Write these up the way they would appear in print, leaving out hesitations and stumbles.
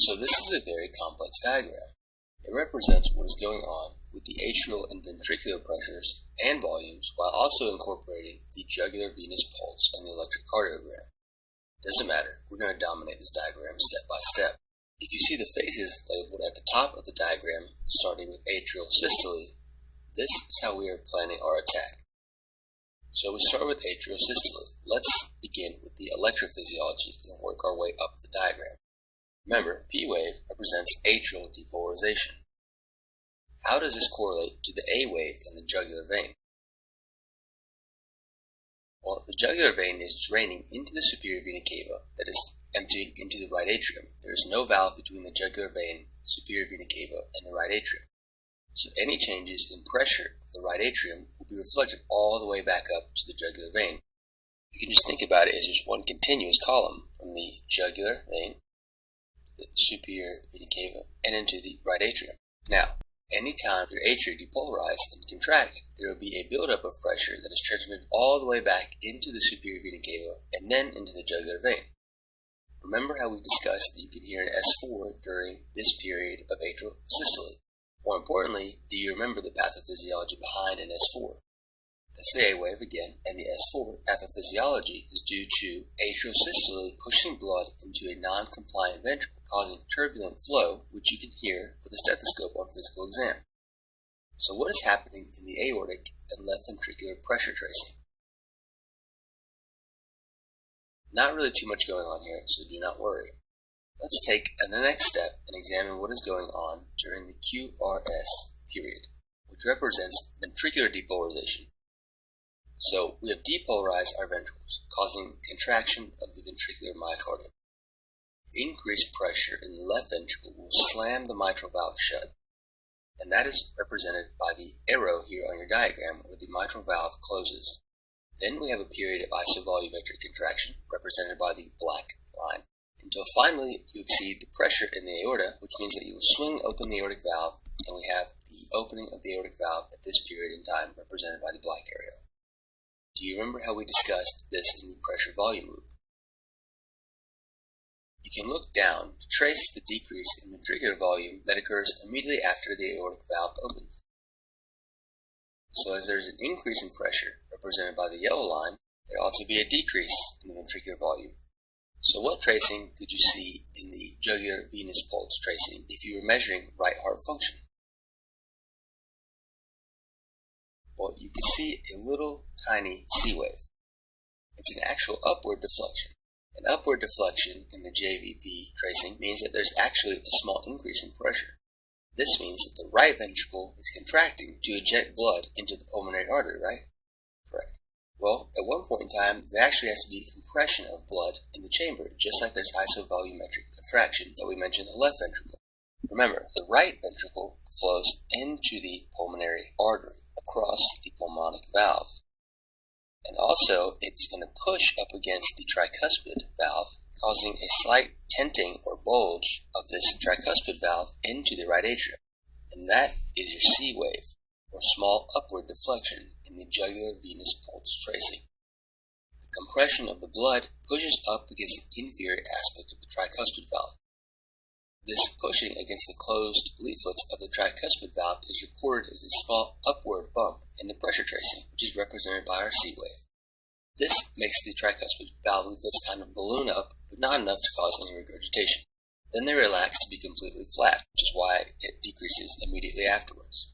So this is a very complex diagram. It represents what is going on with the atrial and ventricular pressures and volumes while also incorporating the jugular venous pulse and the electrocardiogram. Doesn't matter, we're going to dominate this diagram step by step. If you see the phases labeled at the top of the diagram, starting with atrial systole, this is how we are planning our attack. So we start with atrial systole. Let's begin with the electrophysiology and work our way up the diagram. Remember, P wave represents atrial depolarization. How does this correlate to the A wave in the jugular vein? Well, the jugular vein is draining into the superior vena cava that is emptying into the right atrium. There is no valve between the jugular vein, superior vena cava, and the right atrium. So any changes in pressure of the right atrium will be reflected all the way back up to the jugular vein. You can just think about it as just one continuous column from the jugular vein, the superior vena cava, and into the right atrium. Now, anytime your atria depolarize and contract, there will be a buildup of pressure that is transmitted all the way back into the superior vena cava and then into the jugular vein. Remember how we discussed that you can hear an S4 during this period of atrial systole. More importantly, do you remember the pathophysiology behind an S4? That's the A wave again, and the S4 pathophysiology is due to atrial systole pushing blood into a non-compliant ventricle, causing turbulent flow, which you can hear with a stethoscope on physical exam. So what is happening in the aortic and left ventricular pressure tracing? Not really too much going on here, so do not worry. Let's take the next step and examine what is going on during the QRS period, which represents ventricular depolarization. So we have depolarized our ventricles, causing contraction of the ventricular myocardium. Increased pressure in the left ventricle will slam the mitral valve shut, and that is represented by the arrow here on your diagram where the mitral valve closes. Then we have a period of isovolumetric contraction, represented by the black line, until finally you exceed the pressure in the aorta, which means that you will swing open the aortic valve, and we have the opening of the aortic valve at this period in time, represented by the black arrow. Do you remember how we discussed this in the pressure volume loop? You can look down to trace the decrease in ventricular volume that occurs immediately after the aortic valve opens. So as there is an increase in pressure, represented by the yellow line, there ought to be a decrease in the ventricular volume. So what tracing could you see in the jugular venous pulse tracing if you were measuring right heart function? Well, you could see a little tiny C wave. It's an actual upward deflection. An upward deflection in the JVP tracing means that there's actually a small increase in pressure. This means that the right ventricle is contracting to eject blood into the pulmonary artery, right? Correct. Well, at one point in time, there actually has to be compression of blood in the chamber, just like there's isovolumetric contraction that we mentioned in the left ventricle. Remember, the right ventricle flows into the pulmonary artery across the pulmonic valve. And also, it's going to push up against the tricuspid valve, causing a slight tenting or bulge of this tricuspid valve into the right atrium. And that is your C wave, or small upward deflection in the jugular venous pulse tracing. The compression of the blood pushes up against the inferior aspect of the tricuspid valve. This pushing against the closed leaflets of the tricuspid valve is recorded as a small upward bump in the pressure tracing, which is represented by our C wave. This makes the tricuspid valve leaflets kind of balloon up, but not enough to cause any regurgitation. Then they relax to be completely flat, which is why it decreases immediately afterwards.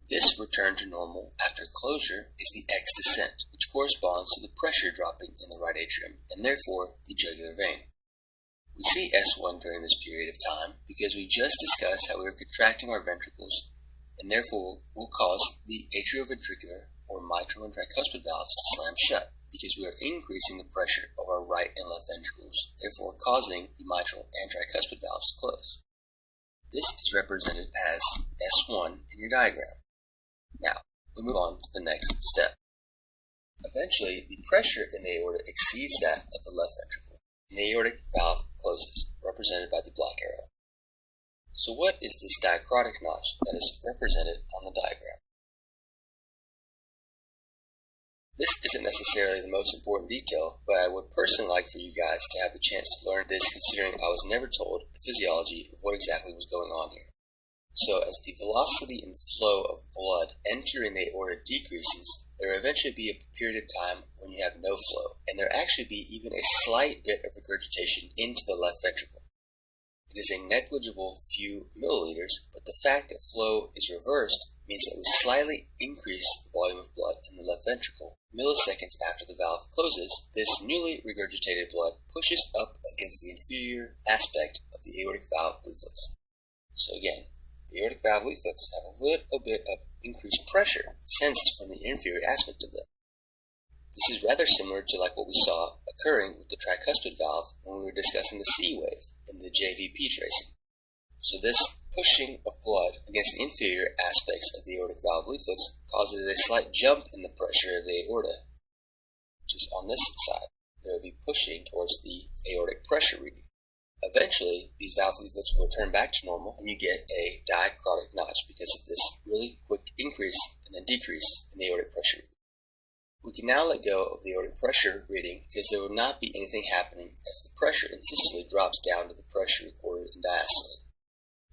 This return to normal after closure is the X descent, which corresponds to the pressure dropping in the right atrium, and therefore the jugular vein. We see S1 during this period of time because we just discussed how we are contracting our ventricles and therefore will cause the atrioventricular or mitral and tricuspid valves to slam shut because we are increasing the pressure of our right and left ventricles, therefore causing the mitral and tricuspid valves to close. This is represented as S1 in your diagram. Now, we move on to the next step. Eventually, the pressure in the aorta exceeds that of the left ventricle. The aortic valve closes, represented by the black arrow. So what is this dichrotic notch that is represented on the diagram? This isn't necessarily the most important detail, but I would personally like for you guys to have the chance to learn this, considering I was never told the physiology of what exactly was going on here. So as the velocity and flow of blood entering the aorta decreases, there will eventually be a period of time when you have no flow, and there will actually be even a slight bit of regurgitation into the left ventricle. It is a negligible few milliliters, but the fact that flow is reversed means that we slightly increase the volume of blood in the left ventricle. Milliseconds after the valve closes, this newly regurgitated blood pushes up against the inferior aspect of the aortic valve leaflets. So again, the aortic valve leaflets have a little bit of increased pressure sensed from the inferior aspect of them. This is rather similar to like what we saw occurring with the tricuspid valve when we were discussing the C wave in the JVP tracing. So this pushing of blood against the inferior aspects of the aortic valve leaflets causes a slight jump in the pressure of the aorta, which is on this side. There will be pushing towards the aortic pressure reading. Eventually, these valve leaflets will return back to normal, and you get a diachrotic notch because of this really quick increase and then decrease in the aortic pressure reading. We can now let go of the aortic pressure reading because there will not be anything happening as the pressure in systole drops down to the pressure recorded in diastole.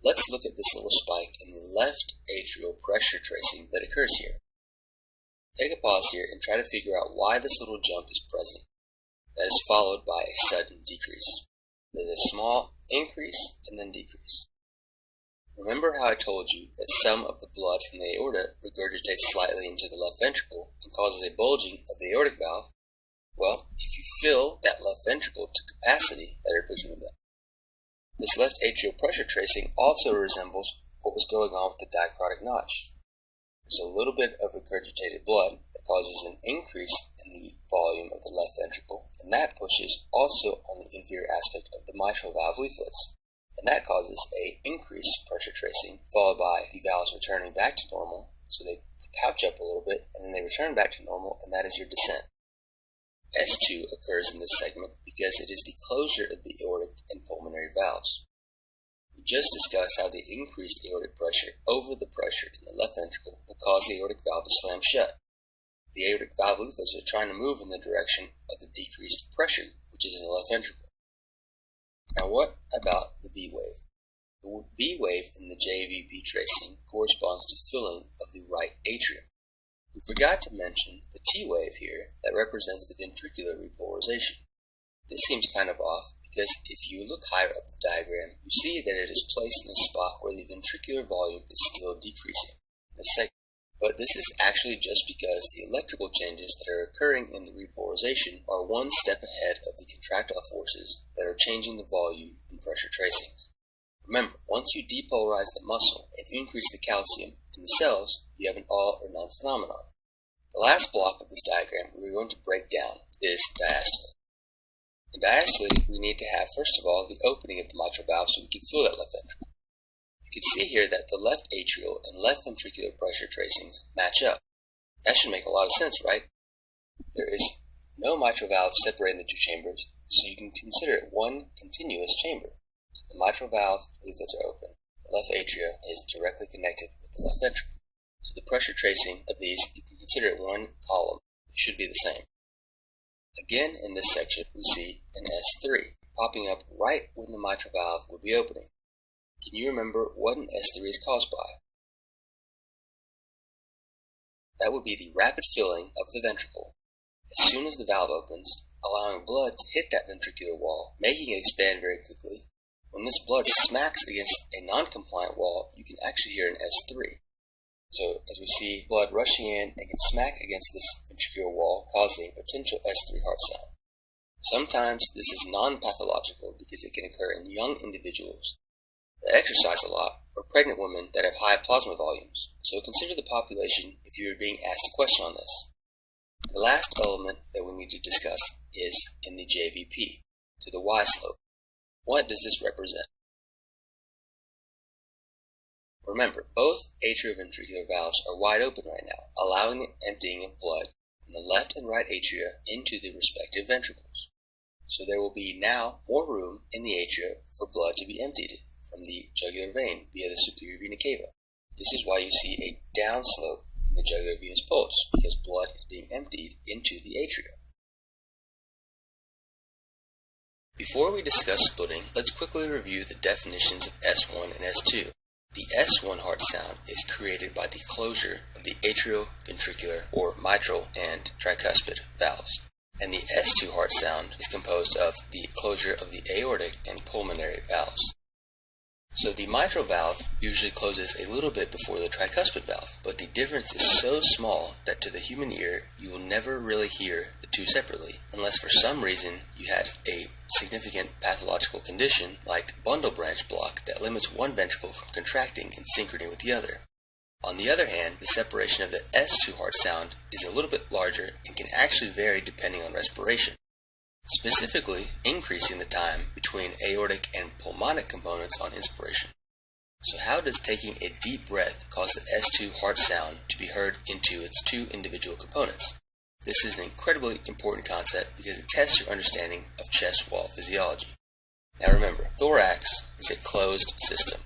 Let's look at this little spike in the left atrial pressure tracing that occurs here. Take a pause here and try to figure out why this little jump is present. That is followed by a sudden decrease. There's a small increase and then decrease. Remember how I told you that some of the blood from the aorta regurgitates slightly into the left ventricle and causes a bulging of the aortic valve? Well, if you fill that left ventricle to capacity, that represents that. This left atrial pressure tracing also resembles what was going on with the diachrotic notch. There's a little bit of regurgitated blood that causes an increase in the volume of the left ventricle, and that pushes also on the inferior aspect of the mitral valve leaflets. And that causes an increased pressure tracing, followed by the valves returning back to normal, so they pouch up a little bit, and then they return back to normal, and that is your descent. S2 occurs in this segment because it is the closure of the aortic and pulmonary valves. We just discussed how the increased aortic pressure over the pressure in the left ventricle will cause the aortic valve to slam shut. The aortic valve leaflets are trying to move in the direction of the decreased pressure, which is in the left ventricle. Now what about the V wave? The V wave in the JVP tracing corresponds to filling of the right atrium. We forgot to mention the T wave here that represents the ventricular repolarization. This seems kind of off because if you look higher up the diagram, you see that it is placed in a spot where the ventricular volume is still decreasing in the segment. But this is actually just because the electrical changes that are occurring in the repolarization are one step ahead of the contractile forces that are changing the volume and pressure tracings. Remember, once you depolarize the muscle and increase the calcium in the cells, you have an all or none phenomenon. The last block of this diagram we're going to break down is diastole. In diastole, we need to have, first of all, the opening of the mitral valve so we can fill that left ventricle. You can see here that the left atrial and left ventricular pressure tracings match up. That should make a lot of sense, right? There is no mitral valve separating the two chambers, so you can consider it one continuous chamber. So the mitral valve leaflets are open. The left atria is directly connected with the left ventricle. So the pressure tracing of these, you can consider it one column. It should be the same. Again, in this section, we see an S3 popping up right when the mitral valve would be opening. Can you remember what an S3 is caused by? That would be the rapid filling of the ventricle as soon as the valve opens, allowing blood to hit that ventricular wall, making it expand very quickly. When this blood smacks against a non-compliant wall, you can actually hear an S3. So as we see blood rushing in, it can smack against this ventricular wall, causing a potential S3 heart sound. Sometimes this is non-pathological because it can occur in young individuals that exercise a lot, or pregnant women that have high plasma volumes. So consider the population if you are being asked a question on this. The last element that we need to discuss is in the JVP, to the Y slope. What does this represent? Remember, both atrioventricular valves are wide open right now, allowing the emptying of blood from the left and right atria into the respective ventricles. So there will be now more room in the atria for blood to be emptied from the jugular vein via the superior vena cava. This is why you see a downslope in in the jugular venous pulse because blood is being emptied into the atrium. Before we discuss splitting, let's quickly review the definitions of S1 and S2. The S1 heart sound is created by the closure of the atrioventricular or mitral and tricuspid valves, and the S2 heart sound is composed of the closure of the aortic and pulmonary valves. So the mitral valve usually closes a little bit before the tricuspid valve, but the difference is so small that to the human ear you will never really hear the two separately, unless for some reason you had a significant pathological condition like bundle branch block that limits one ventricle from contracting in synchrony with the other. On the other hand, the separation of the S2 heart sound is a little bit larger and can actually vary depending on respiration, specifically increasing the time between aortic and pulmonic components on inspiration. So how does taking a deep breath cause the S2 heart sound to be heard into its two individual components? This is an incredibly important concept because it tests your understanding of chest wall physiology. Now remember, thorax is a closed system.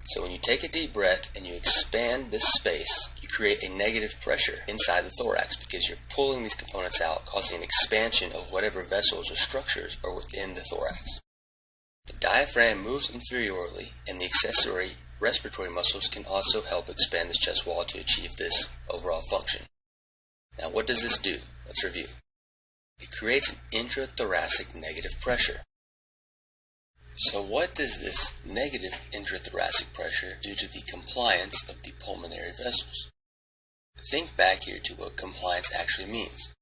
So when you take a deep breath and you expand this space, you create a negative pressure inside the thorax because you're pulling these components out, causing an expansion of whatever vessels or structures are within the thorax. The diaphragm moves inferiorly, and the accessory respiratory muscles can also help expand this chest wall to achieve this overall function. Now what does this do? Let's review. It creates an intrathoracic negative pressure. So what does this negative intrathoracic pressure do to the compliance of the pulmonary vessels? Think back here to what compliance actually means.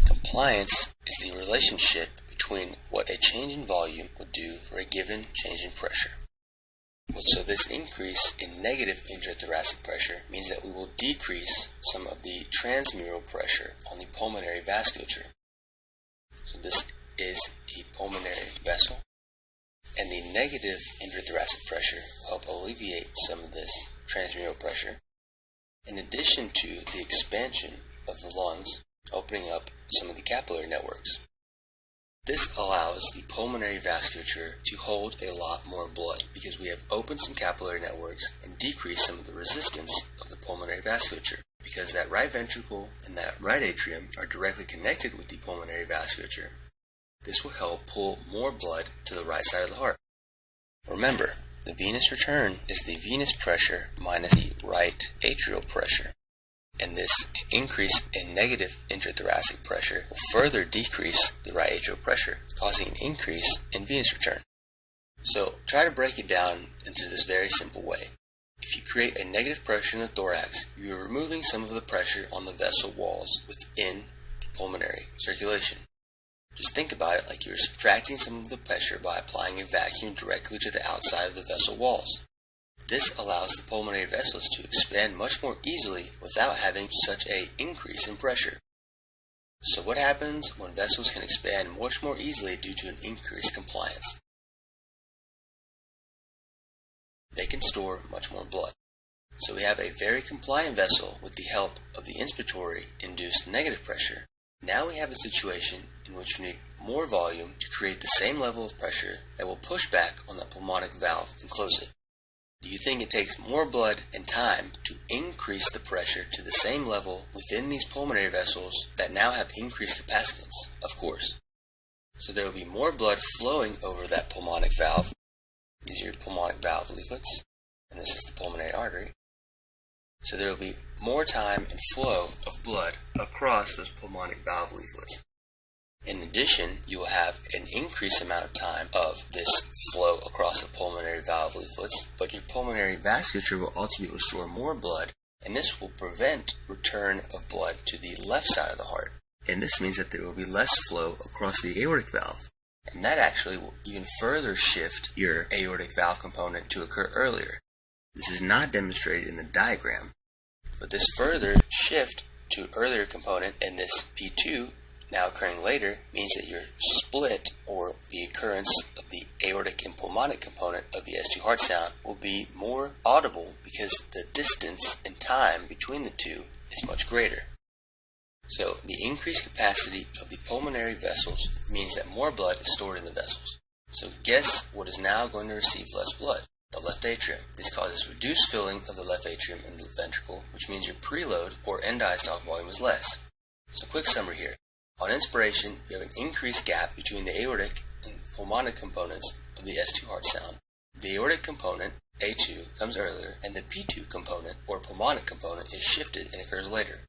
Compliance is the relationship between what a change in volume would do for a given change in pressure. So this increase in negative intrathoracic pressure means that we will decrease some of the transmural pressure on the pulmonary vasculature. So this is a pulmonary vessel, and the negative intrathoracic pressure will help alleviate some of this transmural pressure, in addition to the expansion of the lungs, opening up some of the capillary networks. This allows the pulmonary vasculature to hold a lot more blood because we have opened some capillary networks and decreased some of the resistance of the pulmonary vasculature. Because that right ventricle and that right atrium are directly connected with the pulmonary vasculature, this will help pull more blood to the right side of the heart. Remember, the venous return is the venous pressure minus the right atrial pressure. And this increase in negative intrathoracic pressure will further decrease the right atrial pressure, causing an increase in venous return. So try to break it down into this very simple way. If you create a negative pressure in the thorax, you are removing some of the pressure on the vessel walls within the pulmonary circulation. Just think about it like you're subtracting some of the pressure by applying a vacuum directly to the outside of the vessel walls. This allows the pulmonary vessels to expand much more easily without having such an increase in pressure. So what happens when vessels can expand much more easily due to an increased compliance? They can store much more blood. So we have a very compliant vessel with the help of the inspiratory induced negative pressure. Now we have a situation in which we need more volume to create the same level of pressure that will push back on the pulmonic valve and close it. Do you think it takes more blood and time to increase the pressure to the same level within these pulmonary vessels that now have increased capacitance? Of course. So there will be more blood flowing over that pulmonic valve. These are your pulmonic valve leaflets, and this is the pulmonary artery. So there will be more time and flow of blood across those pulmonic valve leaflets. In addition, you will have an increased amount of time of this flow across the pulmonary valve leaflets, but your pulmonary vasculature will ultimately restore more blood, and this will prevent return of blood to the left side of the heart. And this means that there will be less flow across the aortic valve, and that actually will even further shift your aortic valve component to occur earlier. This is not demonstrated in the diagram, but this further shift to earlier component and this P2 now occurring later means that your split, or the occurrence of the aortic and pulmonic component of the S2 heart sound, will be more audible because the distance and time between the two is much greater. So the increased capacity of the pulmonary vessels means that more blood is stored in the vessels. So guess what is now going to receive less blood? the left atrium. This causes reduced filling of the left atrium and the ventricle, which means your preload or end diastolic volume is less. So quick summary here. On inspiration, you have an increased gap between the aortic and pulmonic components of the S2 heart sound. The aortic component, A2, comes earlier, and the P2 component, or pulmonic component, is shifted and occurs later.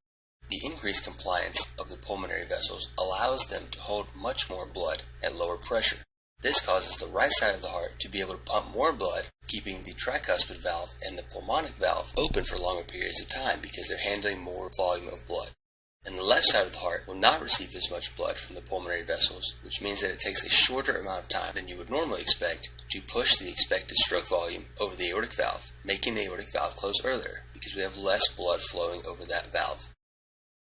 The increased compliance of the pulmonary vessels allows them to hold much more blood at lower pressure. This causes the right side of the heart to be able to pump more blood, keeping the tricuspid valve and the pulmonic valve open for longer periods of time because they're handling more volume of blood. And the left side of the heart will not receive as much blood from the pulmonary vessels, which means that it takes a shorter amount of time than you would normally expect to push the expected stroke volume over the aortic valve, making the aortic valve close earlier because we have less blood flowing over that valve.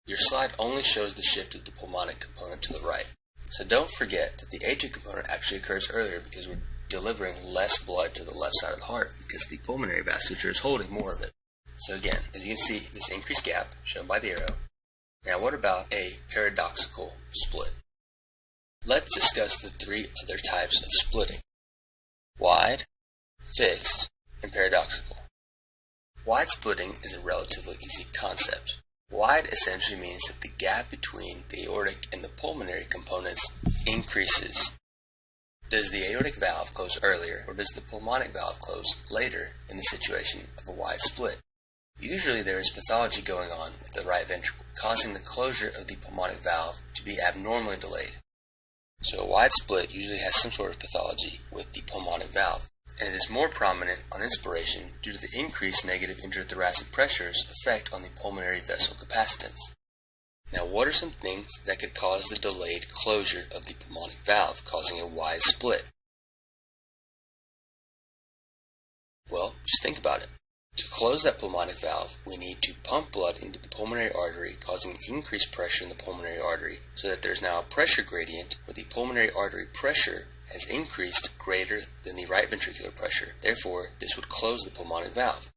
Your slide only shows the shift of the pulmonic component to the right. So don't forget that the A2 component actually occurs earlier because we're delivering less blood to the left side of the heart because the pulmonary vasculature is holding more of it. So again, as you can see, this increased gap shown by the arrow. Now what about a paradoxical split? Let's discuss the three other types of splitting: wide, fixed, and paradoxical. Wide splitting is a relatively easy concept. Wide essentially means that the gap between the aortic and the pulmonary components increases. Does the aortic valve close earlier, or does the pulmonic valve close later in the situation of a wide split? Usually there is pathology going on with the right ventricle, causing the closure of the pulmonic valve to be abnormally delayed. So a wide split usually has some sort of pathology with the pulmonic valve, and it is more prominent on inspiration due to the increased negative intrathoracic pressure's effect on the pulmonary vessel capacitance. Now what are some things that could cause the delayed closure of the pulmonic valve, causing a wide split? Well, just think about it. To close that pulmonic valve, we need to pump blood into the pulmonary artery, causing increased pressure in the pulmonary artery, so that there's now a pressure gradient where the pulmonary artery pressure has increased greater than the right ventricular pressure. Therefore, this would close the pulmonic valve.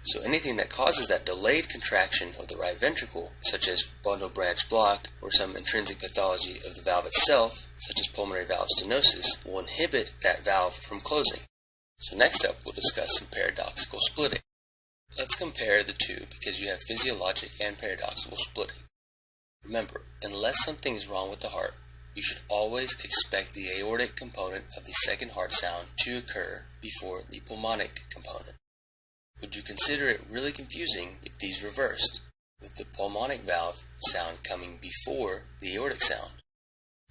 So anything that causes that delayed contraction of the right ventricle, such as bundle branch block or some intrinsic pathology of the valve itself, such as pulmonary valve stenosis, will inhibit that valve from closing. So next up, we'll discuss some paradoxical splitting. Let's compare the two because you have physiologic and paradoxical splitting. Remember, unless something is wrong with the heart, you should always expect the aortic component of the second heart sound to occur before the pulmonic component. Would you consider it really confusing if these reversed, with the pulmonic valve sound coming before the aortic sound?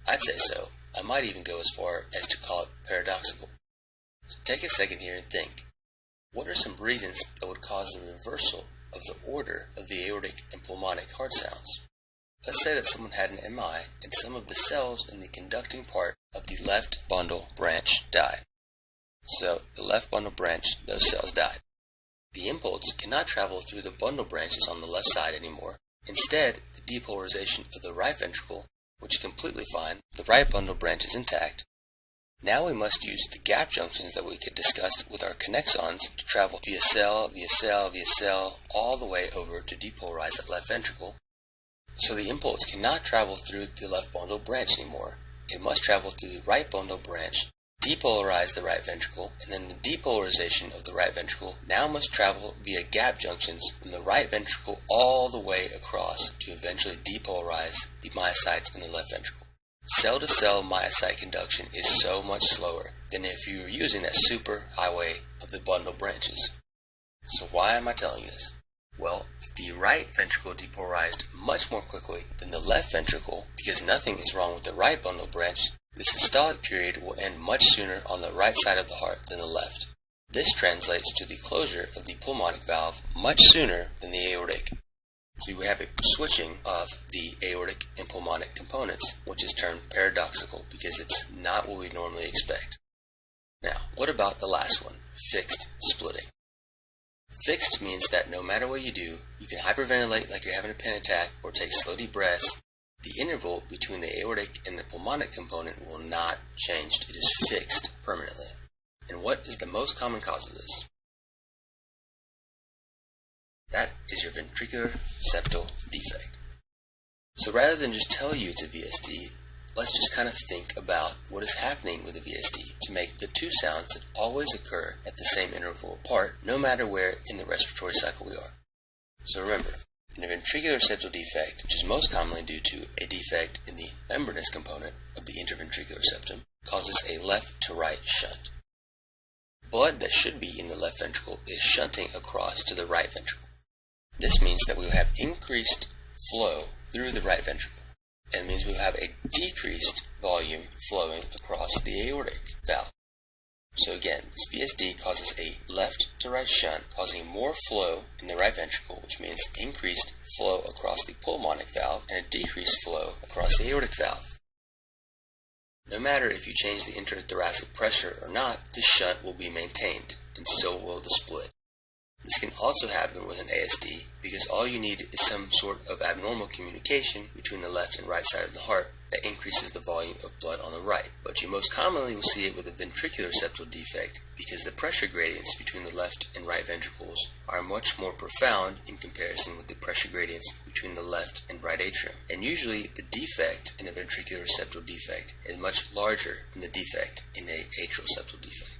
I'd say so. I might even go as far as to call it paradoxical. So take a second here and think. What are some reasons that would cause the reversal of the order of the aortic and pulmonic heart sounds? Let's say that someone had an MI and some of the cells in the conducting part of the left bundle branch died. So the left bundle branch, those cells died. The impulse cannot travel through the bundle branches on the left side anymore. Instead, the depolarization of the right ventricle, which is completely fine, the right bundle branch is intact. Now we must use the gap junctions that we could discuss with our connexons to travel via cell, via cell, via cell, all the way over to depolarize that left ventricle. So the impulse cannot travel through the left bundle branch anymore. It must travel through the right bundle branch, depolarize the right ventricle, and then the depolarization of the right ventricle now must travel via gap junctions from the right ventricle all the way across to eventually depolarize the myocytes in the left ventricle. Cell-to-cell myocyte conduction is so much slower than if you were using that super highway of the bundle branches. So why am I telling you this? Well, if the right ventricle depolarized much more quickly than the left ventricle, because nothing is wrong with the right bundle branch, the systolic period will end much sooner on the right side of the heart than the left. This translates to the closure of the pulmonic valve much sooner than the aortic. So we have a switching of the aortic and pulmonic components, which is termed paradoxical because it's not what we normally expect. Now, what about the last one, fixed splitting? Fixed means that no matter what you do, you can hyperventilate like you're having a panic attack or take slow deep breaths. The interval between the aortic and the pulmonic component will not change. It is fixed permanently. And what is the most common cause of this? That is your ventricular septal defect. So rather than just tell you it's a VSD, let's just kind of think about what is happening with the VSD to make the two sounds that always occur at the same interval apart, no matter where in the respiratory cycle we are. So remember, an interventricular septal defect, which is most commonly due to a defect in the membranous component of the interventricular septum, causes a left to right shunt. Blood that should be in the left ventricle is shunting across to the right ventricle. This means that we will have increased flow through the right ventricle, and means we will have a decreased volume flowing across the aortic valve. So again, this VSD causes a left to right shunt, causing more flow in the right ventricle, which means increased flow across the pulmonic valve and a decreased flow across the aortic valve. No matter if you change the intrathoracic pressure or not, this shunt will be maintained, and so will the split. This can also happen with an ASD because all you need is some sort of abnormal communication between the left and right side of the heart that increases the volume of blood on the right. But you most commonly will see it with a ventricular septal defect because the pressure gradients between the left and right ventricles are much more profound in comparison with the pressure gradients between the left and right atrium. And usually the defect in a ventricular septal defect is much larger than the defect in a atrial septal defect.